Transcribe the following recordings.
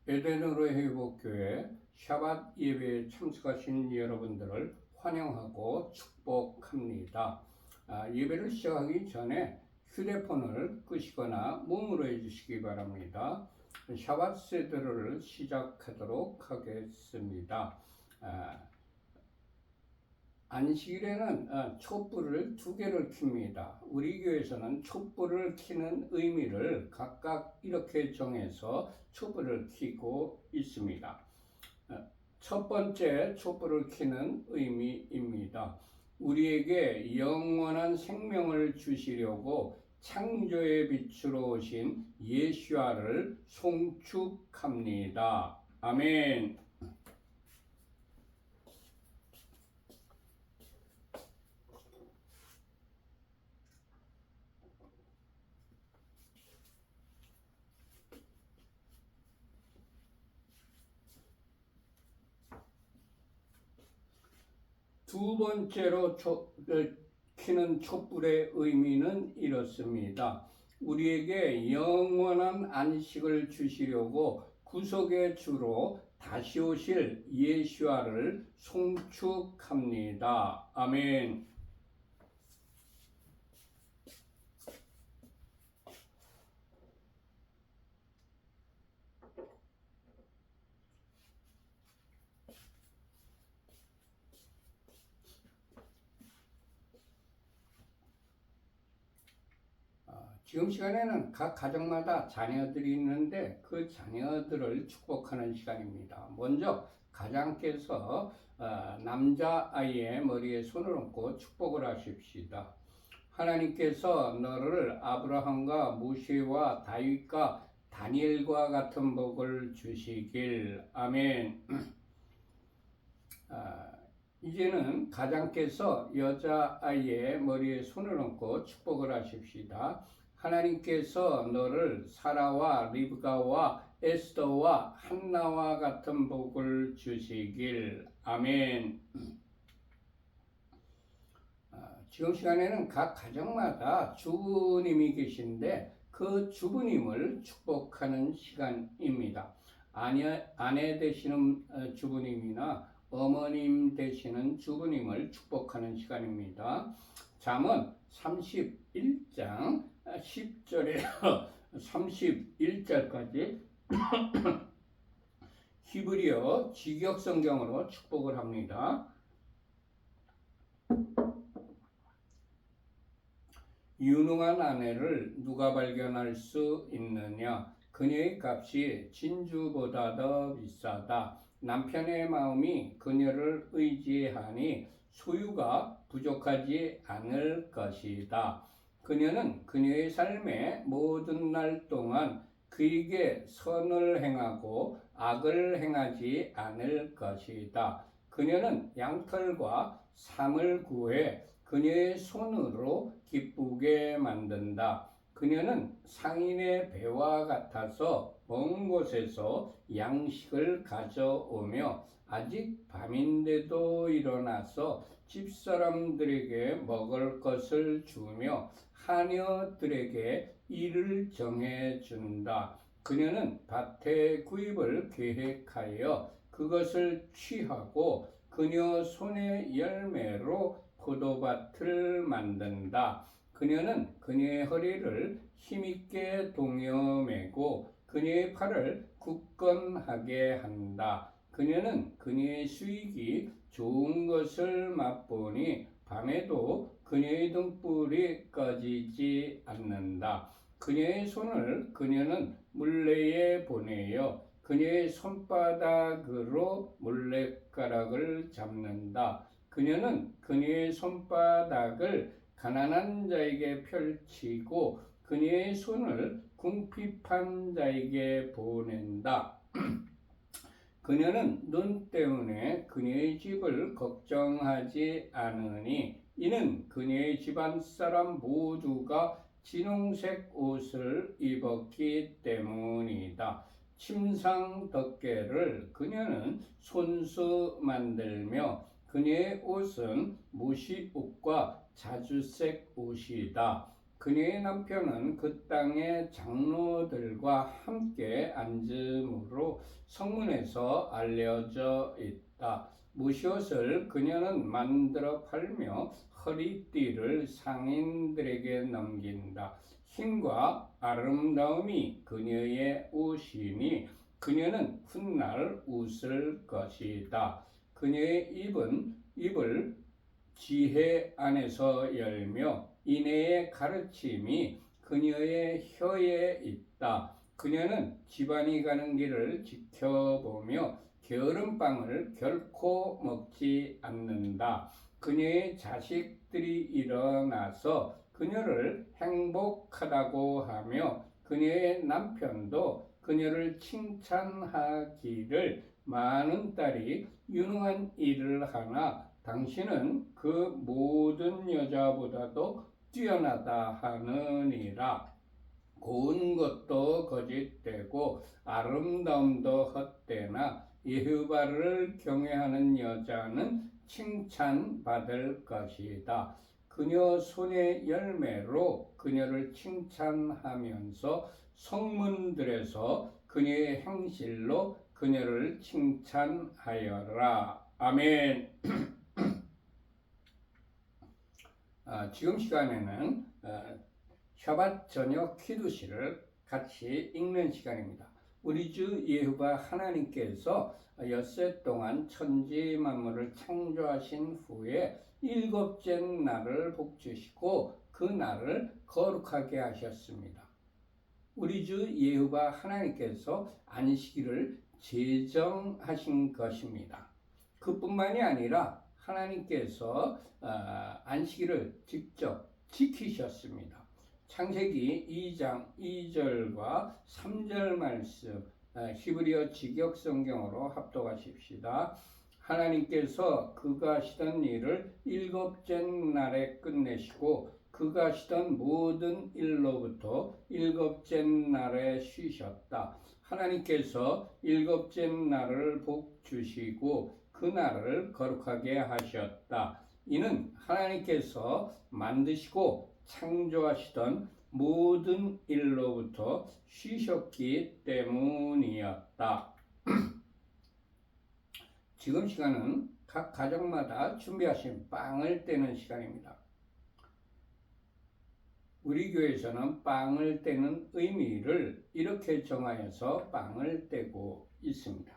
에덴으로 회복교회 샤밧 예배에 참석하신 여러분들을 환영하고 축복합니다. 예배를 시작하기 전에 휴대폰을 끄시거나 묵으로 해주시기 바랍니다. 샤밧 세드를 시작하도록 하겠습니다. 안식일에는 촛불을 2개를 켭니다. 우리 교회에서는 촛불을 켜는 의미를 각각 이렇게 정해서 촛불을 켜고 있습니다. 첫 번째 촛불을 켜는 의미입니다. 우리에게 영원한 생명을 주시려고 창조의 빛으로 오신 예수와를 송축합니다. 아멘. 두 번째로 켜는 촛불의 의미는 이렇습니다. 우리에게 영원한 안식을 주시려고 구속의 주로 다시 오실 예수와를 송축합니다. 아멘. 지금 시간에는 각 가정마다 자녀들이 있는데 그 자녀들을 축복하는 시간입니다. 먼저 가장께서 남자아이의 머리에 손을 얹고 축복을 하십시다. 하나님께서 너를 아브라함과 모세와 다윗과 다니엘과 같은 복을 주시길. 아멘. 이제는 가장께서 여자아이의 머리에 손을 얹고 축복을 하십시다. 하나님께서 너를 사라와 리브가와 에스더와 한나와 같은 복을 주시길. 아멘. 지금 시간에는 각 가정마다 주부님이 계신데 그 주부님을 축복하는 시간입니다. 아내 되시는 주부님이나 어머님 되시는 주부님을 축복하는 시간입니다. 잠언 31장 10절에서 31절까지 히브리어 직역성경으로 축복을 합니다. 유능한 아내를 누가 발견할 수 있느냐? 그녀의 값이 진주보다 더 비싸다. 남편의 마음이 그녀를 의지하니 소유가 부족하지 않을 것이다. 그녀는 그녀의 삶의 모든 날 동안 그에게 선을 행하고 악을 행하지 않을 것이다. 그녀는 양털과 삼을 구해 그녀의 손으로 기쁘게 만든다. 그녀는 상인의 배와 같아서 먼 곳에서 양식을 가져오며 아직 밤인데도 일어나서 집사람들에게 먹을 것을 주며 하녀들에게 일을 정해준다. 그녀는 밭의 구입을 계획하여 그것을 취하고 그녀 손의 열매로 포도밭을 만든다. 그녀는 그녀의 허리를 힘있게 동여매고 그녀의 팔을 굳건하게 한다. 그녀는 그녀의 수익이 좋은 것을 맛보니 밤에도 그녀의 등불이 꺼지지 않는다. 그녀의 손을 그녀는 물레에 보내어 그녀의 손바닥으로 물레가락을 잡는다. 그녀는 그녀의 손바닥을 가난한 자에게 펼치고 그녀의 손을 궁핍한 자에게 보낸다. 그녀는 눈 때문에 그녀의 집을 걱정하지 않으니 이는 그녀의 집안 사람 모두가 진홍색 옷을 입었기 때문이다. 침상 덮개를 그녀는 손수 만들며 그녀의 옷은 무시옷과 자주색 옷이다. 그녀의 남편은 그 땅의 장로들과 함께 앉음으로 성문에서 알려져 있다. 무엇을 그녀는 만들어 팔며 허리띠를 상인들에게 넘긴다. 힘과 아름다움이 그녀의 옷이니 그녀는 훗날 웃을 것이다. 그녀의 입을 지혜 안에서 열며 인애의 가르침이 그녀의 혀에 있다. 그녀는 집안이 가는 길을 지켜보며 게으름빵을 결코 먹지 않는다. 그녀의 자식들이 일어나서 그녀를 행복하다고 하며 그녀의 남편도 그녀를 칭찬하기를 많은 딸이 유능한 일을 하나 당신은 그 모든 여자보다도 뛰어나다 하느니라. 고운 것도 거짓되고 아름다움도 헛되나 여호와를 경외하는 여자는 칭찬받을 것이다. 그녀 손의 열매로 그녀를 칭찬하면서 성문들에서 그녀의 행실로 그녀를 칭찬하여라. 아멘. 지금 시간에는 샤밧 저녁 키두시를 같이 읽는 시간입니다. 우리 주 여호와 하나님께서 엿새 동안 천지 만물을 창조하신 후에 일곱째 날을 복주시고 그 날을 거룩하게 하셨습니다. 우리 주 여호와 하나님께서 안식일을 제정하신 것입니다. 그뿐만이 아니라 하나님께서 안식일을 직접 지키셨습니다. 창세기 2장 2절과 3절 말씀 히브리어 직역성경으로 합독하십시다. 하나님께서 그가 하시던 일을 일곱째 날에 끝내시고 그가 하시던 모든 일로부터 일곱째 날에 쉬셨다. 하나님께서 일곱째 날을 복주시고 그 날을 거룩하게 하셨다. 이는 하나님께서 만드시고 창조하시던 모든 일로부터 쉬셨기 때문이었다. 지금 시간은 각 가정마다 준비하신 빵을 떼는 시간입니다. 우리 교회에서는 빵을 떼는 의미를 이렇게 정하여서 빵을 떼고 있습니다.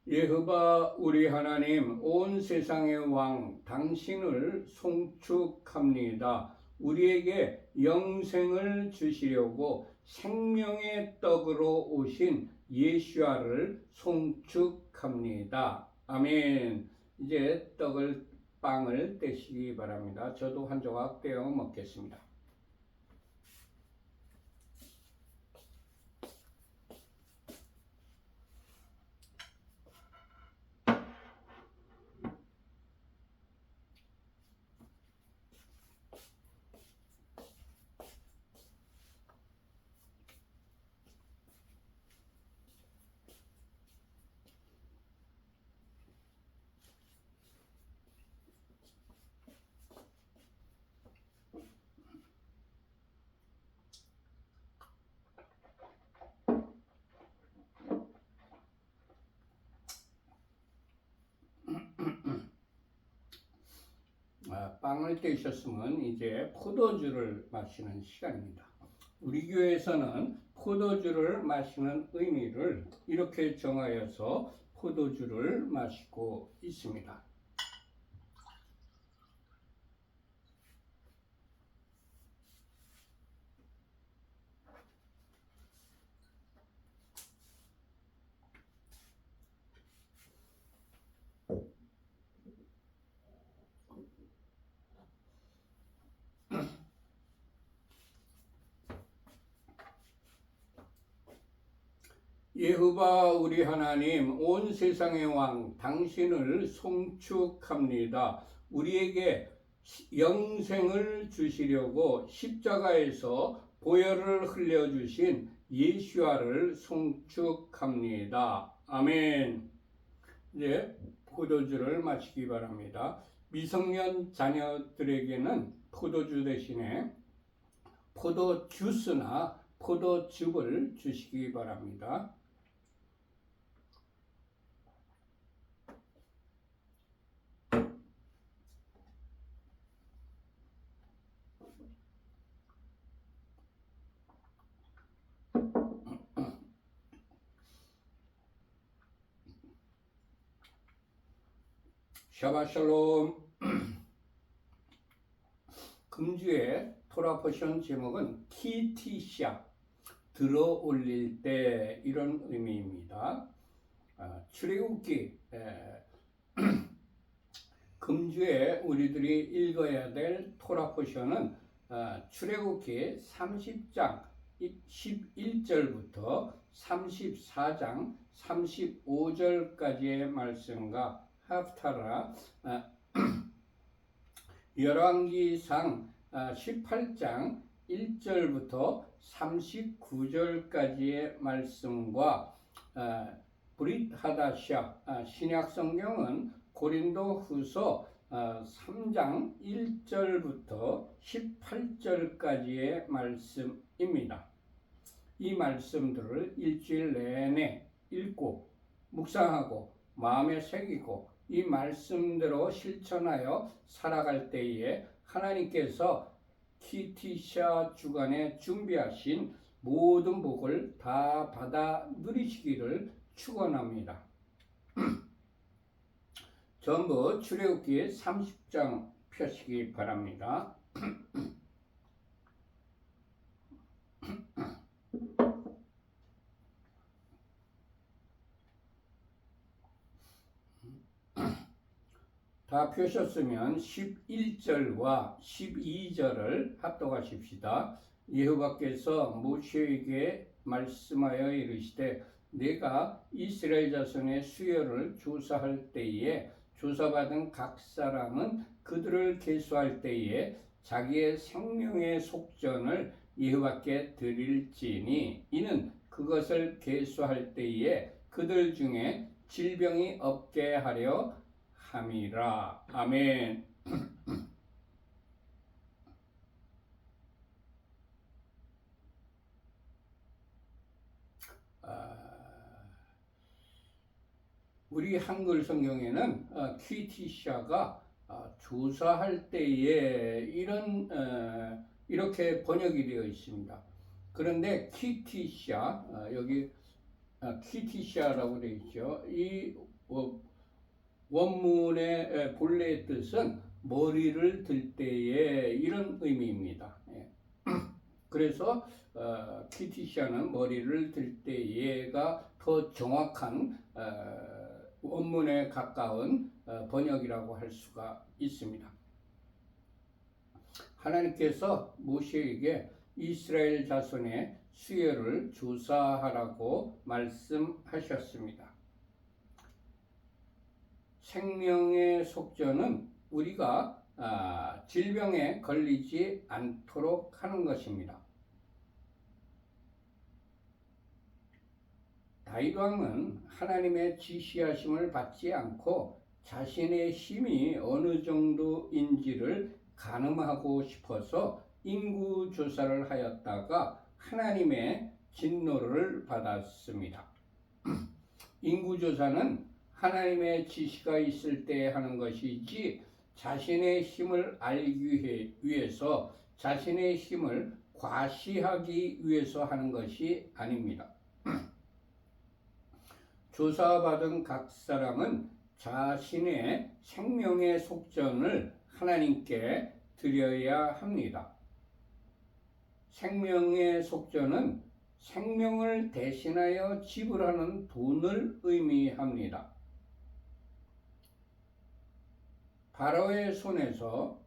여호와 우리 하나님, 온 세상의 왕 당신을 송축합니다. 우리에게 영생을 주시려고 생명의 떡으로 오신 예수아를 송축합니다. 아멘. 이제 빵을 떼시기 바랍니다. 저도 한 조각 떼어 먹겠습니다. 빵을 떼셨으면 이제 포도주를 마시는 시간입니다. 우리 교회에서는 포도주를 마시는 의미를 이렇게 정하여서 포도주를 마시고 있습니다. 여호와 우리 하나님, 온 세상의 왕 당신을 송축합니다. 우리에게 영생을 주시려고 십자가에서 보혈을 흘려주신 예수와를 송축합니다. 아멘. 이제 포도주를 마시기 바랍니다. 미성년 자녀들에게는 포도주 대신에 포도주스나 포도즙을 주시기 바랍니다. 샤바샬롬. 금주의 토라 포션 제목은 키티샤, 들어 올릴 때, 이런 의미입니다. 출애굽기 금주에 우리들이 읽어야 될 토라 포션은 출애굽기 30장 11절부터 34장 35절까지의 말씀과 하프타라 열왕기상 18장 1절부터 39절까지의 말씀과 브릿 하다샤, 신약 성경은 고린도 후서 3장 1절부터 18절까지의 말씀입니다. 이 말씀들을 일주일 내내 읽고 묵상하고 마음에 새기고 이 말씀대로 실천하여 살아갈 때에 하나님께서 키티샤 주간에 준비하신 모든 복을 다 받아 누리시기를 축원합니다. 전부 출애굽기 30장 펴시기 바랍니다. 다 펴셨으면 11절과 12절을 합독하십시다. 여호와께서 모세에게 말씀하여 이르시되 내가 이스라엘 자손의 수요를 조사할 때에 조사받은 각 사람은 그들을 계수할 때에 자기의 생명의 속전을 여호와께 드릴지니 이는 그것을 계수할 때에 그들 중에 질병이 없게 하려 함이라. 아멘. 우리 한글 성경에는 키티샤가 조사할 때에 이렇게 번역이 되어 있습니다. 그런데 키티샤, 여기 키티샤라고 되어 있죠. 이 원문의 본래의 뜻은 머리를 들 때에, 이런 의미입니다. 그래서 키티샤는 머리를 들 때에가 더 정확한 원문에 가까운 번역이라고 할 수가 있습니다. 하나님께서 모세에게 이스라엘 자손의 수요를 조사하라고 말씀하셨습니다. 생명의 속전은 우리가 질병에 걸리지 않도록 하는 것입니다. 다윗 왕은 하나님의 지시하심을 받지 않고 자신의 힘이 어느 정도인지를 가늠하고 싶어서 인구 조사를 하였다가 하나님의 진노를 받았습니다. 인구 조사는 하나님의 지시가 있을 때 하는 것이지 자신의 힘을 알기 위해서, 자신의 힘을 과시하기 위해서 하는 것이 아닙니다. 조사받은 각 사람은 자신의 생명의 속전을 하나님께 드려야 합니다. 생명의 속전은 생명을 대신하여 지불하는 돈을 의미합니다. 바로의 손에서,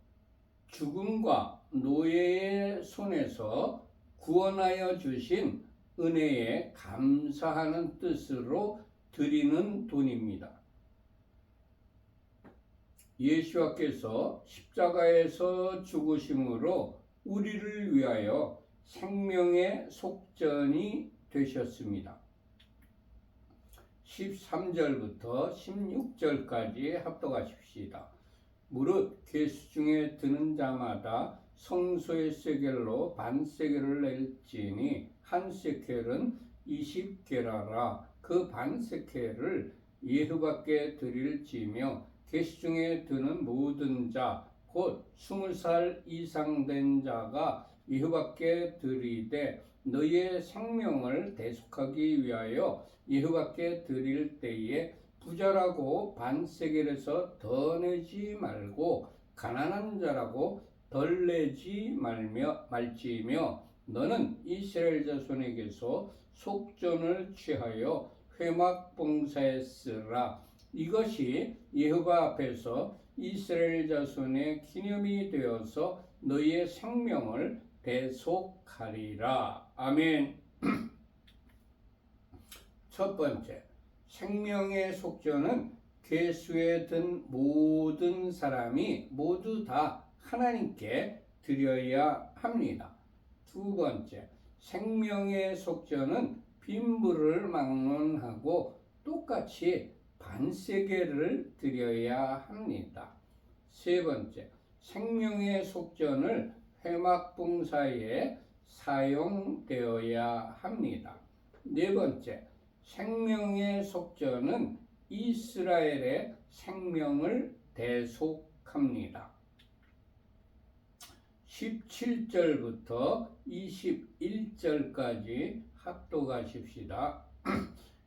죽음과 노예의 손에서 구원하여 주신 은혜에 감사하는 뜻으로 드리는 돈입니다. 예수와께서 십자가에서 죽으심으로 우리를 위하여 생명의 속전이 되셨습니다. 13절부터 16절까지 합독하십시다. 무릇 계수 중에 드는 자마다 성소의 세겔로 반세겔을 낼지니 한 세켈은 20게라라. 그 반세켈을 예후밖에 드릴지며 계수 중에 드는 모든 자 곧 20살 이상 된 자가 예후밖에 드리되 너희의 생명을 대속하기 위하여 예후밖에 드릴 때에 부자라고 반세겔에서 더 내지 말고 가난한 자라고 덜 내지 말지며 너는 이스라엘 자손에게서 속전을 취하여 회막 봉사했으라. 이것이 여호와 앞에서 이스라엘 자손의 기념이 되어서 너희의 생명을 대속하리라. 아멘. 첫 번째, 생명의 속전은 계수에 든 모든 사람이 모두 다 하나님께 드려야 합니다. 두 번째, 생명의 속전은 빈물을 막론하고 똑같이 반세겔을 드려야 합니다. 세 번째, 생명의 속전을 회막봉사에 사용되어야 합니다. 네 번째, 생명의 속전은 이스라엘의 생명을 대속합니다. 17절부터 21절까지 합독하십시다.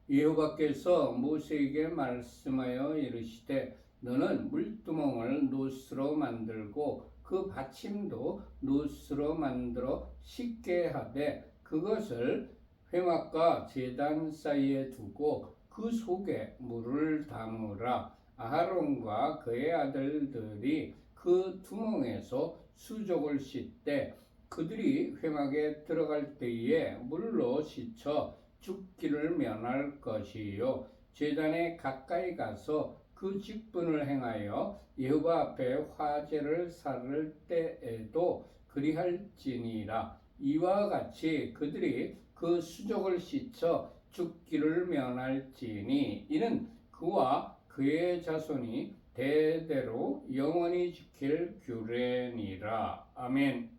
여호와께서 모세에게 말씀하여 이르시되 너는 물두멍을 노스로 만들고 그 받침도 노스로 만들어 씻게 하되 그것을 회막과 제단 사이에 두고 그 속에 물을 담으라. 아하론과 그의 아들들이 그 두멍에서 수족을 씻되 그들이 회막에 들어갈 때에 물로 씻어 죽기를 면할 것이요 제단에 가까이 가서 그 직분을 행하여 여호와 앞에 화제를 살을 때에도 그리할지니라. 이와 같이 그들이 그 수족을 씻어 죽기를 면할지니 이는 그와 그의 자손이 대대로 영원히 지킬 규례니라. 아멘.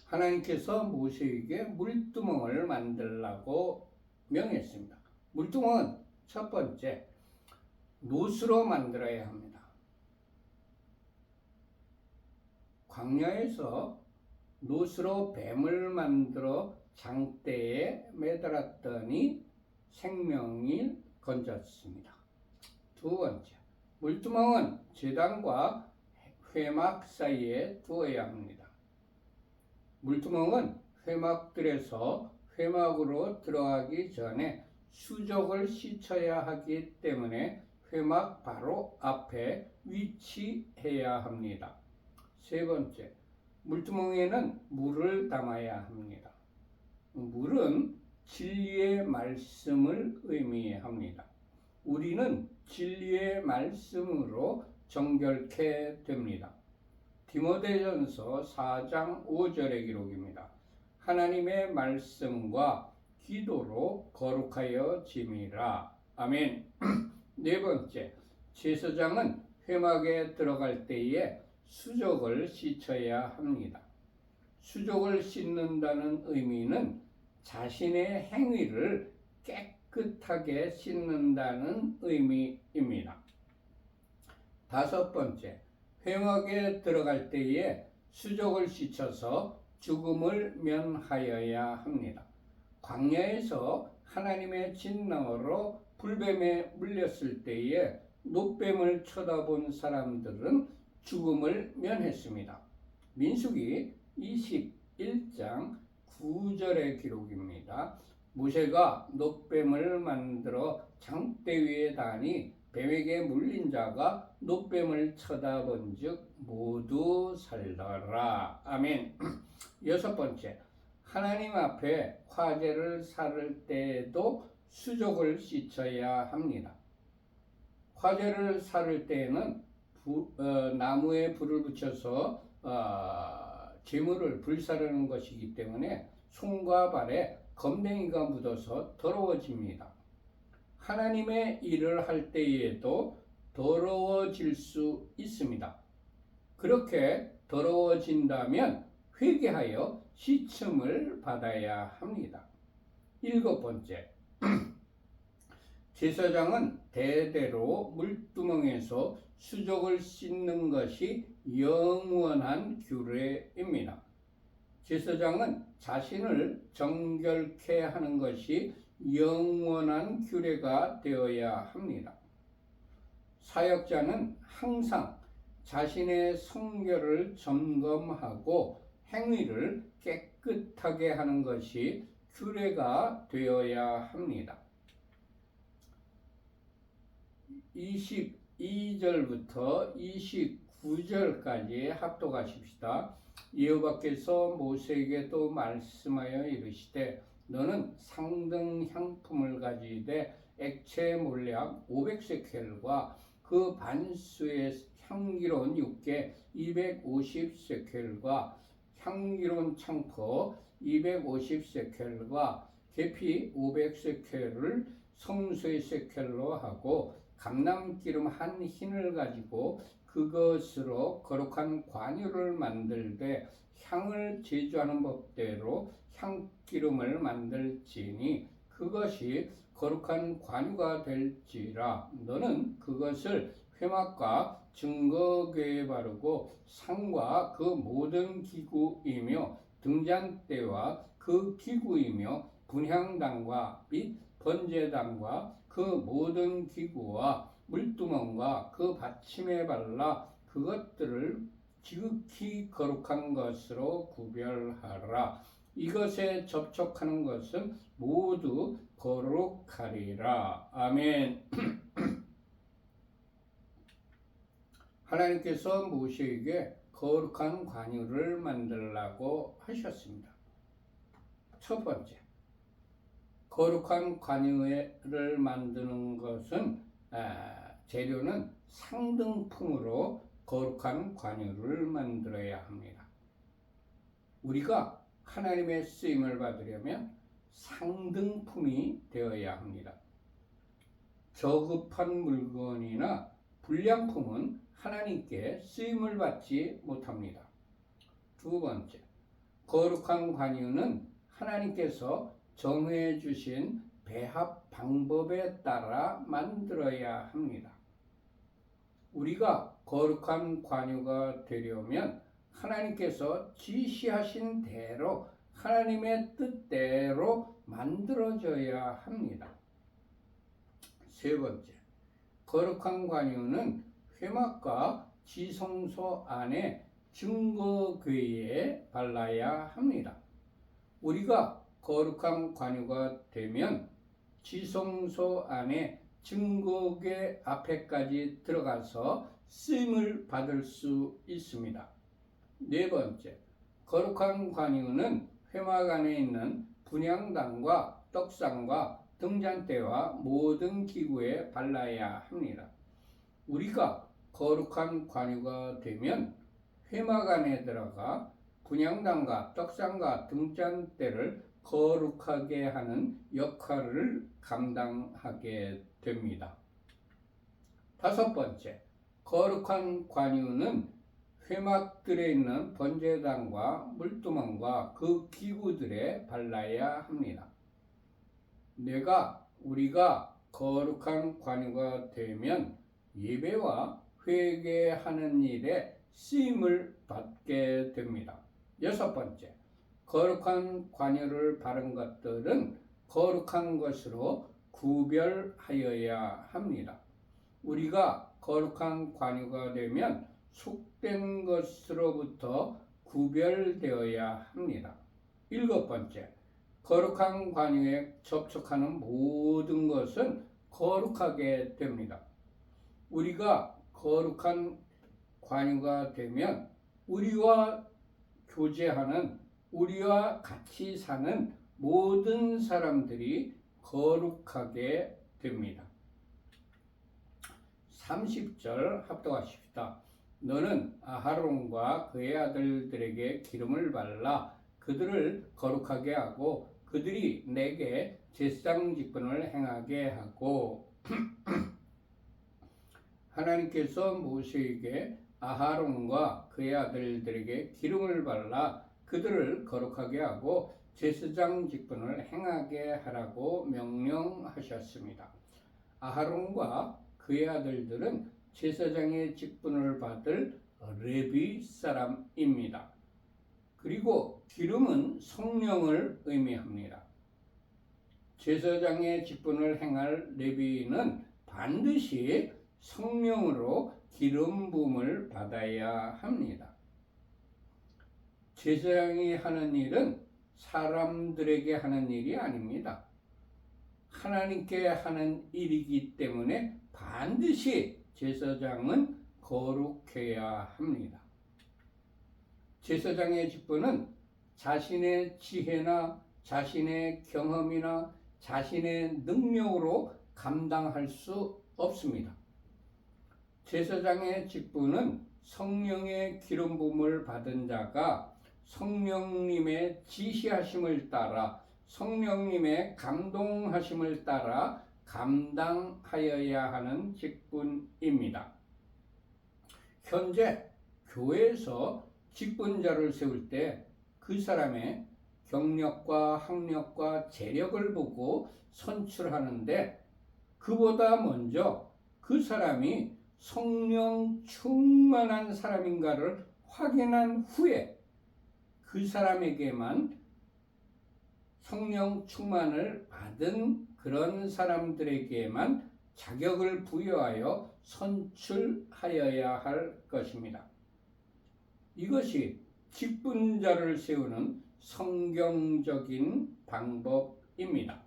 하나님께서 모세에게 물두멍을 만들라고 명했습니다. 물두멍은 첫 번째, 노스로 만들어야 합니다. 광야에서 노스로 뱀을 만들어 장대에 매달았더니 생명이 건졌습니다. 두 번째, 물두멍은 제단과 회막 사이에 두어야 합니다. 물두멍은 회막들에서 회막으로 들어가기 전에 수족을 씻어야 하기 때문에 회막 바로 앞에 위치해야 합니다. 세 번째, 물두멍에는 물을 담아야 합니다. 물은 진리의 말씀을 의미합니다. 우리는 진리의 말씀으로 정결케 됩니다. 디모데전서 4장 5절의 기록입니다. 하나님의 말씀과 기도로 거룩하여 짐이라. 아멘. 네 번째, 제사장은 회막에 들어갈 때에 수족을 씻어야 합니다. 수족을 씻는다는 의미는 자신의 행위를 깨끗하게 씻는다는 의미입니다. 다섯 번째, 회막에 들어갈 때에 수족을 씻어서 죽음을 면하여야 합니다. 광야에서 하나님의 진노로 불뱀에 물렸을 때에 노뱀을 쳐다본 사람들은 죽음을 면했습니다. 민수기 21장 9절의 기록입니다. 모세가 노뱀을 만들어 장대 위에 다니 뱀에게 물린 자가 노뱀을 쳐다본 즉 모두 살더라. 아멘. 여섯 번째, 하나님 앞에 화제를 살을 때에도 수족을 씻어야 합니다. 화재를 사를 때에는 나무에 불을 붙여서 재물을 불사르는 것이기 때문에 손과 발에 검댕이가 묻어서 더러워집니다. 하나님의 일을 할 때에도 더러워질 수 있습니다. 그렇게 더러워진다면 회개하여 씻음을 받아야 합니다. 7번째, 제사장은 대대로 물두멍에서 수족을 씻는 것이 영원한 규례입니다. 제사장은 자신을 정결케 하는 것이 영원한 규례가 되어야 합니다. 사역자는 항상 자신의 성결을 점검하고 행위를 깨끗하게 하는 것이 규례가 되어야 합니다. 22절부터 29절까지 합독하십시다. 여호와께서 모세에게 또 말씀하여 이르시되 너는 상등 향품을 가지되 액체 몰약 500세켈과 그 반수의 향기로운 육개 250세켈과 향기로운 창포 250세켈과 계피 500세켈을 성소의 세켈로 하고 감람기름 한 흰을 가지고 그것으로 거룩한 관유를 만들되 향을 제조하는 법대로 향기름을 만들지니 그것이 거룩한 관유가 될지라. 너는 그것을 회막과 증거궤에 바르고 상과 그 모든 기구이며 등잔대와 그 기구이며 분향단과 및 번제단과 그 모든 기구와 물두멍과 그 받침에 발라 그것들을 지극히 거룩한 것으로 구별하라. 이것에 접촉하는 것은 모두 거룩하리라. 아멘. 하나님께서 모세에게 거룩한 관유를 만들라고 하셨습니다. 첫 번째, 거룩한 관유를 만드는 것은 재료는 상등품으로 거룩한 관유를 만들어야 합니다. 우리가 하나님의 쓰임을 받으려면 상등품이 되어야 합니다. 저급한 물건이나 불량품은 하나님께 쓰임을 받지 못합니다. 두 번째, 거룩한 관유는 하나님께서 정해 주신 배합 방법에 따라 만들어야 합니다. 우리가 거룩한 관유가 되려면 하나님께서 지시하신 대로 하나님의 뜻대로 만들어져야 합니다. 세 번째, 거룩한 관유는 회막과 지성소 안에 증거궤에 발라야 합니다. 우리가 거룩한 관유가 되면 지성소 안에 증거궤 앞에까지 들어가서 쓰임을 받을 수 있습니다. 네 번째, 거룩한 관유는 회막 안에 있는 분향단과 떡상과 등잔대와 모든 기구에 발라야 합니다. 우리가 거룩한 관유가 되면 회막 안에 들어가 분향단과 떡상과 등잔대를 거룩하게 하는 역할을 감당하게 됩니다. 다섯 번째, 거룩한 관유는 회막들에 있는 번제단과 물두멍과 그 기구들에 발라야 합니다. 우리가 거룩한 관유가 되면 예배와 회개하는 일에 쓰임을 받게 됩니다. 여섯 번째, 거룩한 관유를 바른 것들은 거룩한 것으로 구별하여야 합니다. 우리가 거룩한 관유가 되면 속된 것으로부터 구별되어야 합니다. 일곱 번째, 거룩한 관유에 접촉하는 모든 것은 거룩하게 됩니다. 우리가 거룩한 관유가 되면 우리와 교제하는, 우리와 같이 사는 모든 사람들이 거룩하게 됩니다. 30절 합독하십시다. 너는 아하론과 그의 아들들에게 기름을 발라 그들을 거룩하게 하고 그들이 내게 제사장 직분을 행하게 하고 하나님께서 모세에게 아하론과 그의 아들들에게 기름을 발라 그들을 거룩하게 하고 제사장 직분을 행하게 하라고 명령하셨습니다. 아하론과 그의 아들들은 제사장의 직분을 받을 레위 사람입니다. 그리고 기름은 성령을 의미합니다. 제사장의 직분을 행할 레위인은 반드시 성령으로 기름 부음을 받아야 합니다. 제사장이 하는 일은 사람들에게 하는 일이 아닙니다. 하나님께 하는 일이기 때문에 반드시 제사장은 거룩해야 합니다. 제사장의 직분은 자신의 지혜나 자신의 경험이나 자신의 능력으로 감당할 수 없습니다. 제사장의 직분은 성령의 기름 부음을 받은 자가 성령님의 지시하심을 따라 성령님의 감동하심을 따라 감당하여야 하는 직분입니다. 현재 교회에서 직분자를 세울 때 그 사람의 경력과 학력과 재력을 보고 선출하는데 그보다 먼저 그 사람이 성령 충만한 사람인가를 확인한 후에 그 사람에게만 성령 충만을 받은 그런 사람들에게만 자격을 부여하여 선출하여야 할 것입니다. 이것이 직분자를 세우는 성경적인 방법입니다.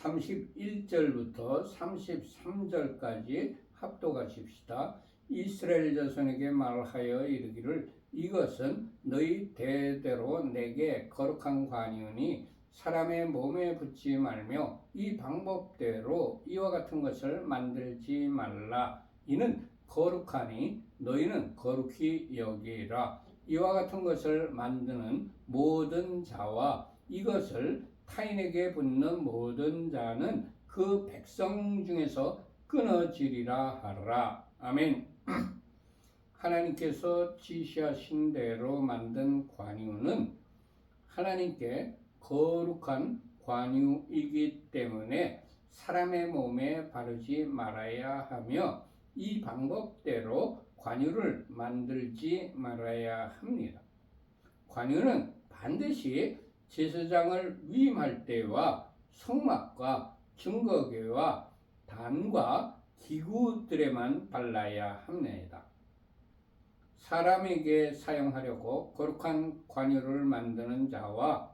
31절부터 33절까지 합독하십시다. 이스라엘 자손에게 말하여 이르기를 이것은 너희 대대로 내게 거룩한 관이오니 사람의 몸에 붙지 말며 이 방법대로 이와 같은 것을 만들지 말라. 이는 거룩하니 너희는 거룩히 여기라. 이와 같은 것을 만드는 모든 자와 이것을 타인에게 붙는 모든 자는 그 백성 중에서 끊어지리라 하라. 아멘. 하나님께서 지시하신 대로 만든 관유는 하나님께 거룩한 관유이기 때문에 사람의 몸에 바르지 말아야 하며 이 방법대로 관유를 만들지 말아야 합니다. 관유는 반드시 제사장을 위임할 때와 성막과 증거궤와 단과 기구들에만 발라야 합니다. 사람에게 사용하려고 거룩한 관유를 만드는 자와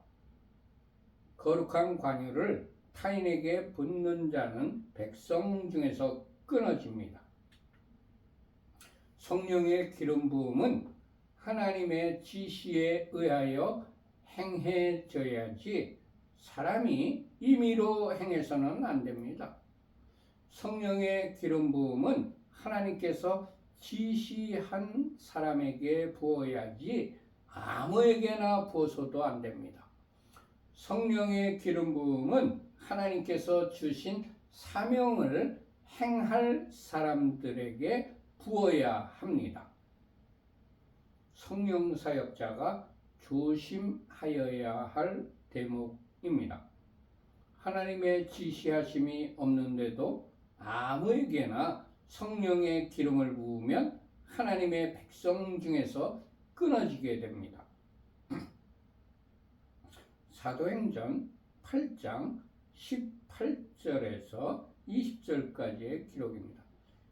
거룩한 관유를 타인에게 붓는 자는 백성 중에서 끊어집니다. 성령의 기름 부음은 하나님의 지시에 의하여 행해져야지 사람이 임의로 행해서는 안 됩니다. 성령의 기름 부음은 하나님께서 지시한 사람에게 부어야지 아무에게나 부어서도 안 됩니다. 성령의 기름 부음은 하나님께서 주신 사명을 행할 사람들에게 부어야 합니다. 성령 사역자가 조심하여야 할 대목입니다. 하나님의 지시하심이 없는데도 아무에게나 성령의 기름을 부으면 하나님의 백성 중에서 끊어지게 됩니다. 사도행전 8장 18절에서 20절까지의 기록입니다.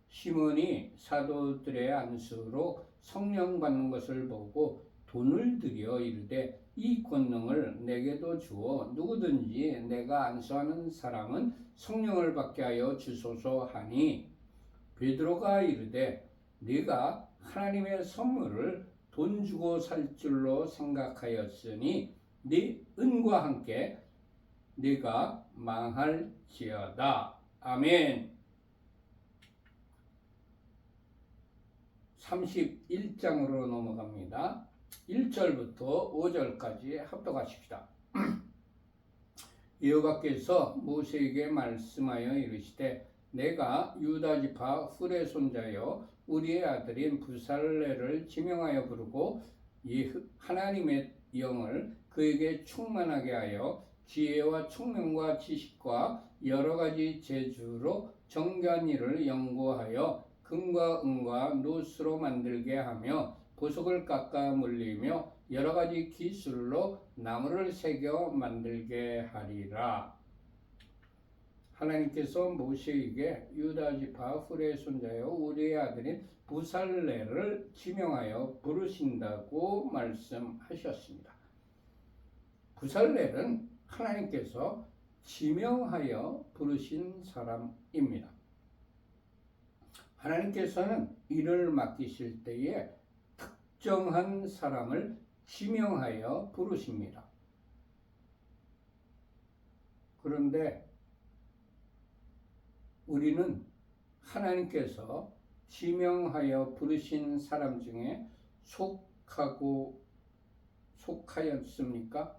시몬이 사도들의 안수로 성령 받는 것을 보고 돈을 들여 이르되 이 권능을 내게도 주어 누구든지 내가 안수하는 사람은 성령을 받게 하여 주소서 하니 베드로가 이르되 네가 하나님의 선물을 돈 주고 살 줄로 생각하였으니 네 은과 함께 네가 망할지어다. 아멘. 31장으로 넘어갑니다. 1절부터 5절까지 합독하십시다. 여호와께서 모세에게 말씀하여 이르시되 내가 유다 지파 훌의 손자여 우리의 아들인 부살레를 지명하여 부르고 하나님의 영을 그에게 충만하게 하여 지혜와 총명과 지식과 여러 가지 재주로 정교한 일을 연구하여 금과 은과 노스로 만들게 하며 보석을 깎아 물리며 여러 가지 기술로 나무를 새겨 만들게 하리라. 하나님께서 모세에게 유다 지파 훌의 손자여 우리의 아들인 부살레를 지명하여 부르신다고 말씀하셨습니다. 부살레는 하나님께서 지명하여 부르신 사람입니다. 하나님께서는 일을 맡기실 때에 특정한 사람을 지명하여 부르십니다. 그런데 우리는 하나님께서 지명하여 부르신 사람 중에 속하였습니까?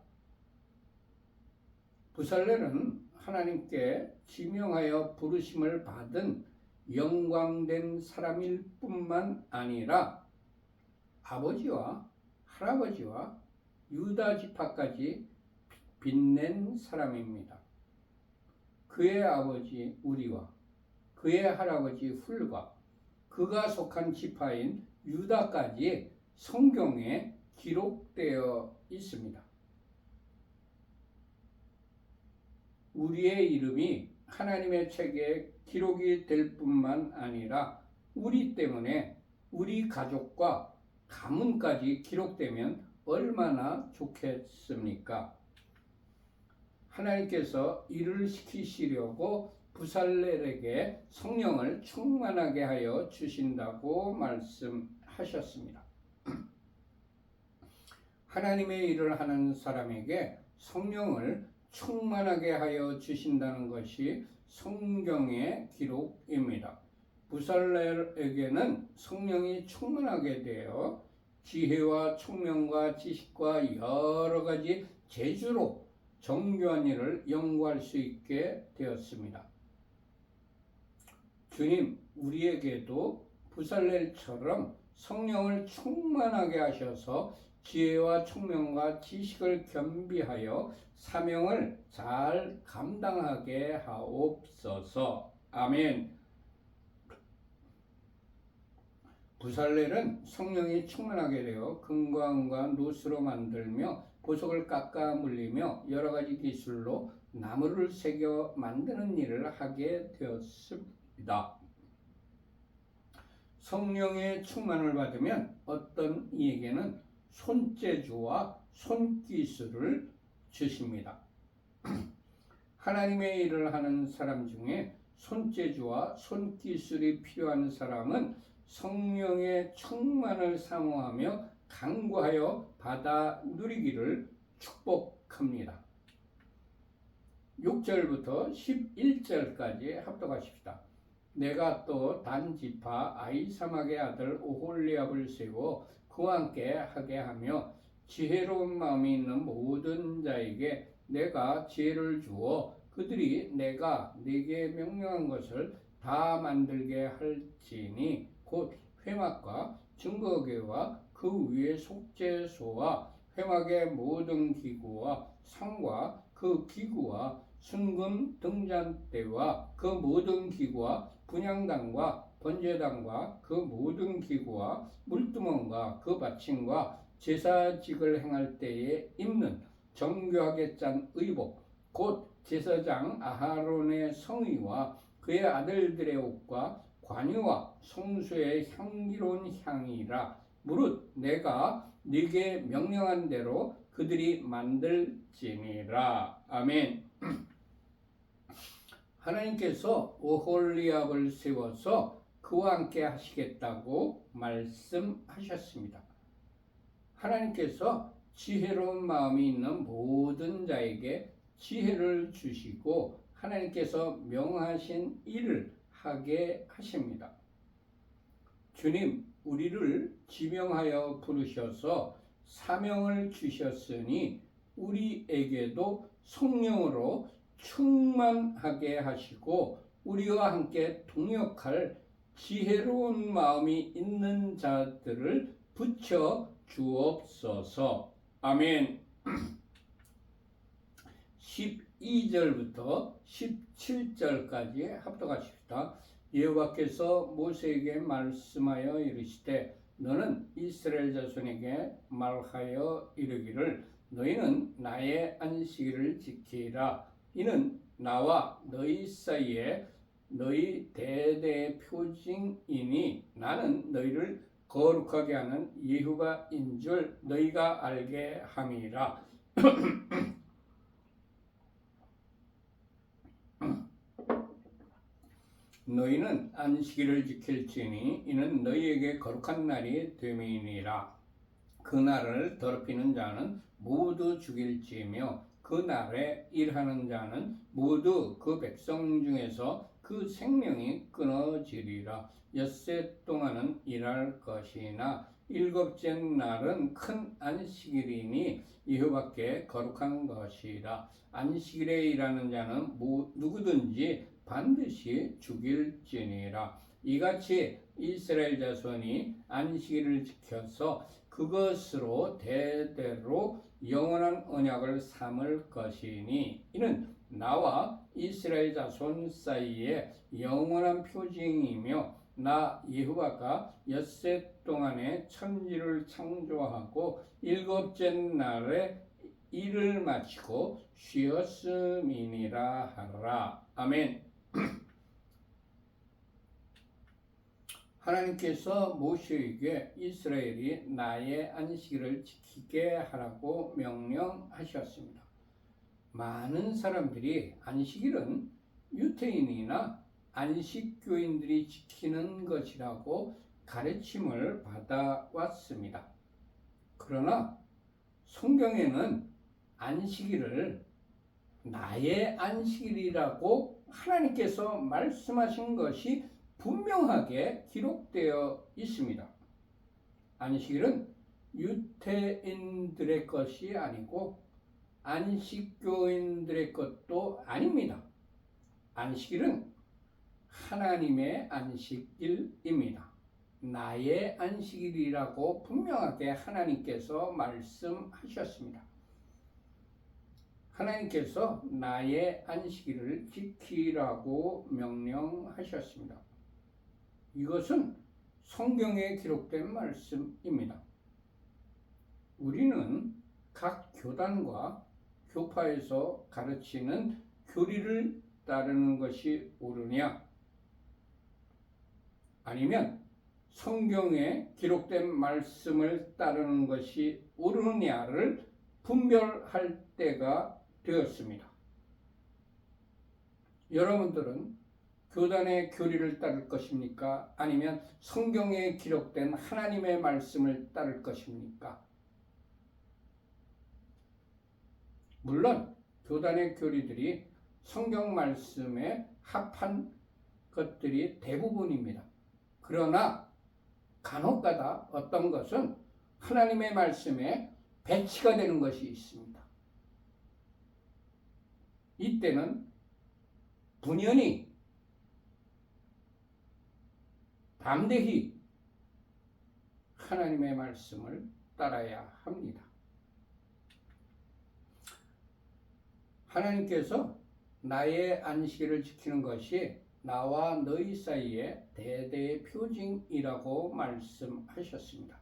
부살레는 하나님께 지명하여 부르심을 받은 영광된 사람일 뿐만 아니라 아버지와 할아버지와 유다 지파까지 빛낸 사람입니다. 그의 아버지 우리와 그의 할아버지 훌과 그가 속한 지파인 유다까지 성경에 기록되어 있습니다. 우리의 이름이 하나님의 책에 기록이 될 뿐만 아니라 우리 때문에 우리 가족과 가문까지 기록되면 얼마나 좋겠습니까? 하나님께서 일을 시키시려고 부살렐에게 성령을 충만하게 하여 주신다고 말씀하셨습니다. 하나님의 일을 하는 사람에게 성령을 충만하게 하여 주신다는 것이 성경의 기록입니다. 부살렐에게는 성령이 충만하게 되어 지혜와 총명과 지식과 여러 가지 재주로 정교한 일을 연구할 수 있게 되었습니다. 주님, 우리에게도 부살렐처럼 성령을 충만하게 하셔서 지혜와 총명과 지식을 겸비하여 사명을 잘 감당하게 하옵소서. 아멘. 부살렐은 성령이 충만하게 되어 금과 은과 노스로 만들며 보석을 깎아 물리며 여러 가지 기술로 나무를 새겨 만드는 일을 하게 되었습니다. 성령의 충만을 받으면 어떤 이에게는 손재주와 손기술을 주십니다. 하나님의 일을 하는 사람 중에 손재주와 손기술이 필요한 사람은 성령의 충만을 사모하며 간구하여 받아 누리기를 축복합니다. 6절부터 11절까지 합독하십시다. 내가 또 단 지파 아히사막의 아들 오홀리압을 세워 그와 함께 하게 하며 지혜로운 마음이 있는 모든 자에게 내가 지혜를 주어 그들이 내가 네게 명령한 것을 다 만들게 할지니 곧 회막과 증거궤와 그 위에 속죄소와 회막의 모든 기구와 상과 그 기구와 순금 등잔대와 그 모든 기구와 분향단과 번제단과 그 모든 기구와 물두멍과 그 받침과 제사직을 행할 때에 입는 정교하게 짠 의복 곧 제사장 아하론의 성의와 그의 아들들의 옷과 관유와 성수의 향기로운 향이라 무릇 내가 네게 명령한 대로 그들이 만들지니라. 아멘. 하나님께서 오홀리압을 세워서 그와 함께 하시겠다고 말씀하셨습니다. 하나님께서 지혜로운 마음이 있는 모든 자에게 지혜를 주시고 하나님께서 명하신 일을 하게 하십니다. 주님, 우리를 지명하여 부르셔서 사명을 주셨으니 우리에게도 성령으로 충만하게 하시고 우리와 함께 동역할 지혜로운 마음이 있는 자들을 붙여 주옵소서. 아멘. 12절부터 17절까지 합독하십시다. 여호와께서 모세에게 말씀하여 이르시되 너는 이스라엘 자손에게 말하여 이르기를 너희는 나의 안식일을 지키라. 이는 나와 너희 사이에 너희 대대의 표징이니 나는 너희를 거룩하게 하는 여호와인 줄 너희가 알게 함이라. 너희는 안식일을 지킬지니 이는 너희에게 거룩한 날이 됨이니라. 그 날을 더럽히는 자는 모두 죽일지며 그 날에 일하는 자는 모두 그 백성 중에서 그 생명이 끊어지리라. 엿새 동안은 일할 것이나 일곱째 날은 큰 안식일이니 여호와께 거룩한 것이라. 안식일에 일하는 자는 누구든지 반드시 죽일지니라. 이같이 이스라엘 자손이 안식일을 지켜서 그것으로 대대로 영원한 언약을 삼을 것이니 이는 나와 이스라엘 자손 사이에 영원한 표징이며 나 여호와가 엿새 동안에 천지를 창조하고 일곱째 날에 일을 마치고 쉬었음이니라 하라. 아멘. 하나님께서 모세에게 이스라엘이 나의 안식일을 지키게 하라고 명령하셨습니다. 많은 사람들이 안식일은 유태인이나 안식교인들이 지키는 것이라고 가르침을 받아왔습니다. 그러나 성경에는 안식일을 나의 안식일이라고 하나님께서 말씀하신 것이 분명하게 기록되어 있습니다. 안식일은 유태인들의 것이 아니고 안식교인들의 것도 아닙니다. 안식일은 하나님의 안식일입니다. 나의 안식일이라고 분명하게 하나님께서 말씀하셨습니다. 하나님께서 나의 안식일을 지키라고 명령하셨습니다. 이것은 성경에 기록된 말씀입니다. 우리는 각 교단과 교파에서 가르치는 교리를 따르는 것이 옳으냐? 아니면 성경에 기록된 말씀을 따르는 것이 옳으냐를 분별할 때가 되었습니다. 여러분들은 교단의 교리를 따를 것입니까? 아니면 성경에 기록된 하나님의 말씀을 따를 것입니까? 물론 교단의 교리들이 성경 말씀에 합한 것들이 대부분입니다. 그러나 간혹가다 어떤 것은 하나님의 말씀에 배치가 되는 것이 있습니다. 이때는 분연히 담대히 하나님의 말씀을 따라야 합니다. 하나님께서 나의 안식일을 지키는 것이 나와 너희 사이에 대대의 표징이라고 말씀하셨습니다.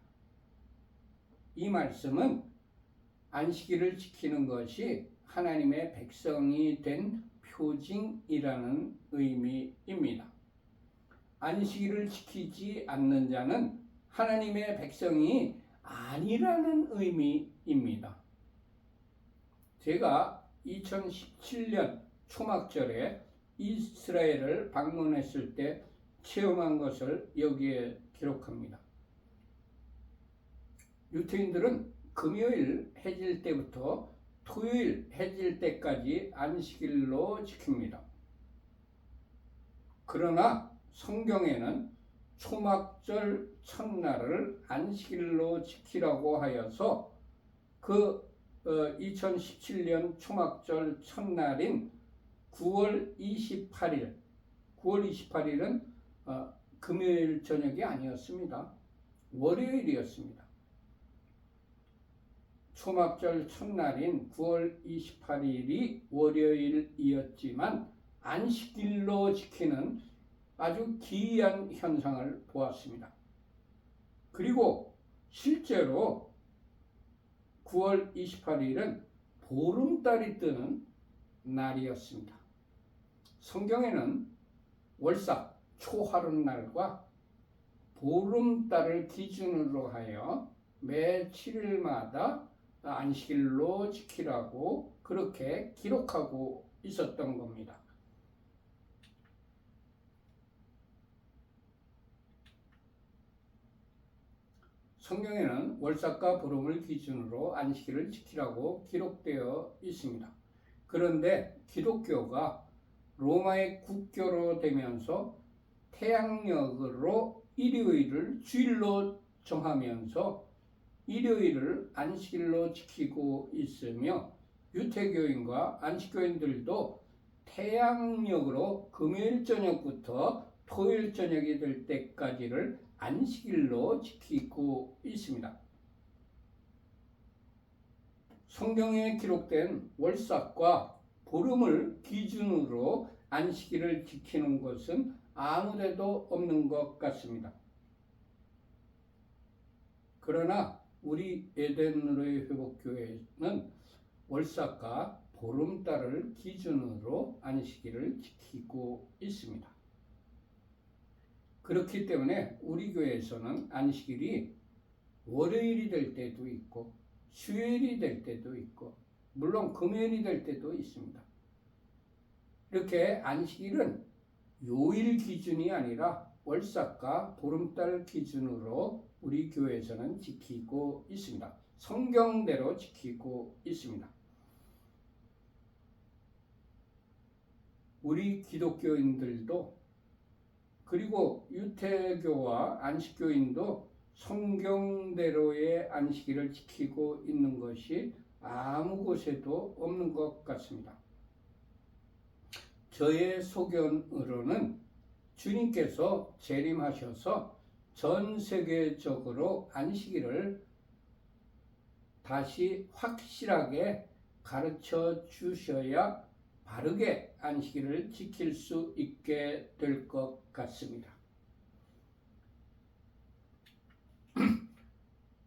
이 말씀은 안식일을 지키는 것이 하나님의 백성이 된 표징이라는 의미입니다. 안식일을 지키지 않는 자는 하나님의 백성이 아니라는 의미입니다. 제가 2017년 초막절에 이스라엘을 방문했을 때 체험한 것을 여기에 기록합니다. 유태인들은 금요일 해질 때부터 토요일 해질 때까지 안식일로 지킵니다. 그러나 성경에는 초막절 첫날을 안식일로 지키라고 하여서 그 2017년 초막절 첫날인 9월 28일은 금요일 저녁이 아니었습니다. 월요일이었습니다. 초막절 첫날인 9월 28일이 월요일이었지만 안식일로 지키는 아주 기이한 현상을 보았습니다. 그리고 실제로 9월 28일은 보름달이 뜨는 날이었습니다. 성경에는 월삭 초하룻날과 보름달을 기준으로 하여 매 7일마다 안식일로 지키라고 그렇게 기록하고 있었던 겁니다. 성경에는 월삭과 보름을 기준으로 안식일을 지키라고 기록되어 있습니다. 그런데 기독교가 로마의 국교로 되면서 태양력으로 일요일을 주일로 정하면서 일요일을 안식일로 지키고 있으며 유태교인과 안식교인들도 태양력으로 금요일 저녁부터 토요일 저녁이 될 때까지를 안식일로 지키고 있습니다. 성경에 기록된 월삭과 보름을 기준으로 안식일을 지키는 것은 아무데도 없는 것 같습니다. 그러나 우리 에덴으로의 회복교회는 월삭과 보름달을 기준으로 안식일을 지키고 있습니다. 그렇기 때문에 우리 교회에서는 안식일이 월요일이 될 때도 있고 수요일이 될 때도 있고 물론 금요일이 될 때도 있습니다. 이렇게 안식일은 요일 기준이 아니라 월삭과 보름달 기준으로 우리 교회에서는 지키고 있습니다. 성경대로 지키고 있습니다. 우리 기독교인들도 그리고 유태교와 안식교인도 성경대로의 안식일을 지키고 있는 것이 아무 곳에도 없는 것 같습니다. 저의 소견으로는 주님께서 재림하셔서 전 세계적으로 안식일을 다시 확실하게 가르쳐 주셔야 바르게 안식일을 지킬 수 있게 될 것 같습니다.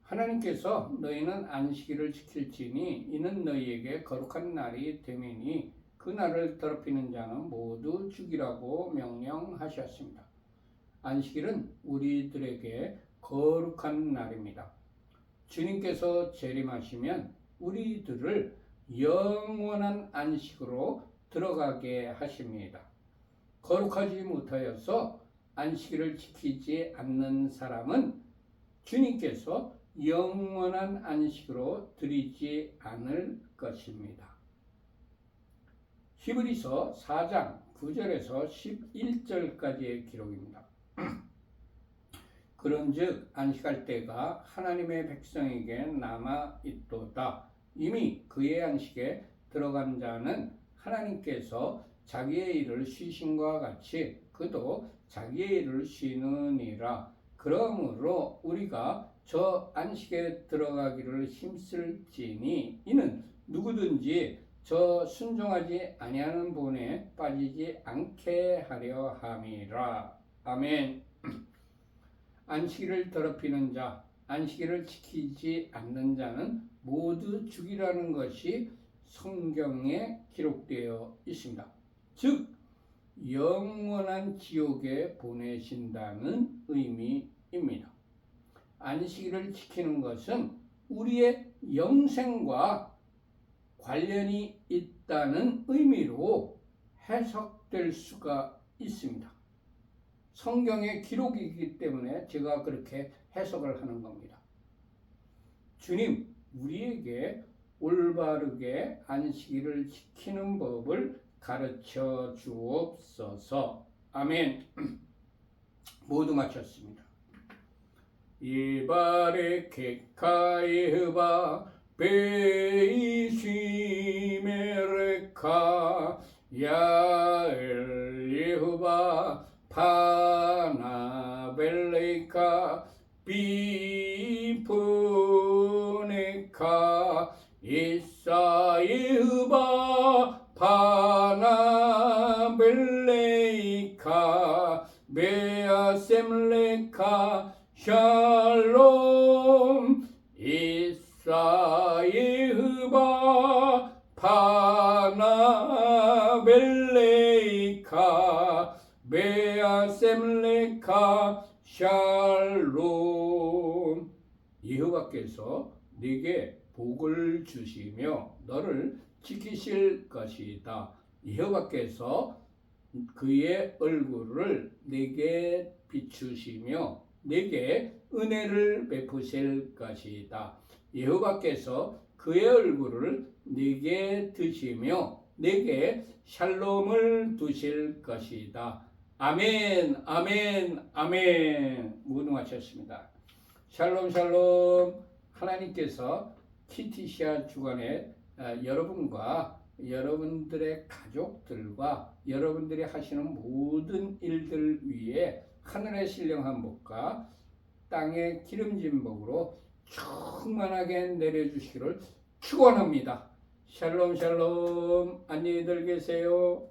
하나님께서 너희는 안식일을 지킬지니 이는 너희에게 거룩한 날이 됨이니 그 날을 더럽히는 자는 모두 죽이라고 명령하셨습니다. 안식일은 우리들에게 거룩한 날입니다. 주님께서 재림하시면 우리들을 영원한 안식으로 들어가게 하십니다. 거룩하지 못하여서 안식일을 지키지 않는 사람은 주님께서 영원한 안식으로 드리지 않을 것입니다. 히브리서 4장 9절에서 11절까지의 기록입니다. 그런즉 안식할 때가 하나님의 백성에게 남아 있도다. 이미 그의 안식에 들어간 자는 하나님께서 자기의 일을 쉬심과 같이 그도 자기의 일을 쉬느니라. 그러므로 우리가 저 안식에 들어가기를 힘쓸지니 이는 누구든지 저 순종하지 아니하는 본에 빠지지 않게 하려 함이라. 아멘. 안식일을 더럽히는 자, 안식일을 지키지 않는 자는 모두 죽이라는 것이 성경에 기록되어 있습니다. 즉 영원한 지옥에 보내신다는 의미입니다. 안식일을 지키는 것은 우리의 영생과 관련이 있다는 의미로 해석될 수가 있습니다. 성경의 기록이기 때문에 제가 그렇게 해석을 하는 겁니다. 주님, 우리에게 올바르게 안식일을 지키는 법을 가르쳐 주옵소서. 아멘. 모두 마쳤습니다. 이바레 케카이흐바 베이시메레카 야엘 예후바 파나벨레이카 비푸네카 이사예후바 파나벨레이카 베아셈레카 샬롬 이사예후바 파나벨레이카 베아셈레카 샬롬. 여호와께서 네게 복을 주시며 너를 지키실 것이다. 여호와께서 그의 얼굴을 네게 비추시며 네게 은혜를 베푸실 것이다. 여호와께서 그의 얼굴을 네게 드시며 네게 샬롬을 두실 것이다. 아멘, 아멘, 아멘. 무능하셨습니다. 샬롬, 샬롬. 하나님께서 키티시아 주간에 여러분과 여러분들의 가족들과 여러분들이 하시는 모든 일들 위에 하늘의 신령한 복과 땅의 기름진 복으로 충만하게 내려주시기를 축원합니다. 샬롬 샬롬. 안녕히들 계세요.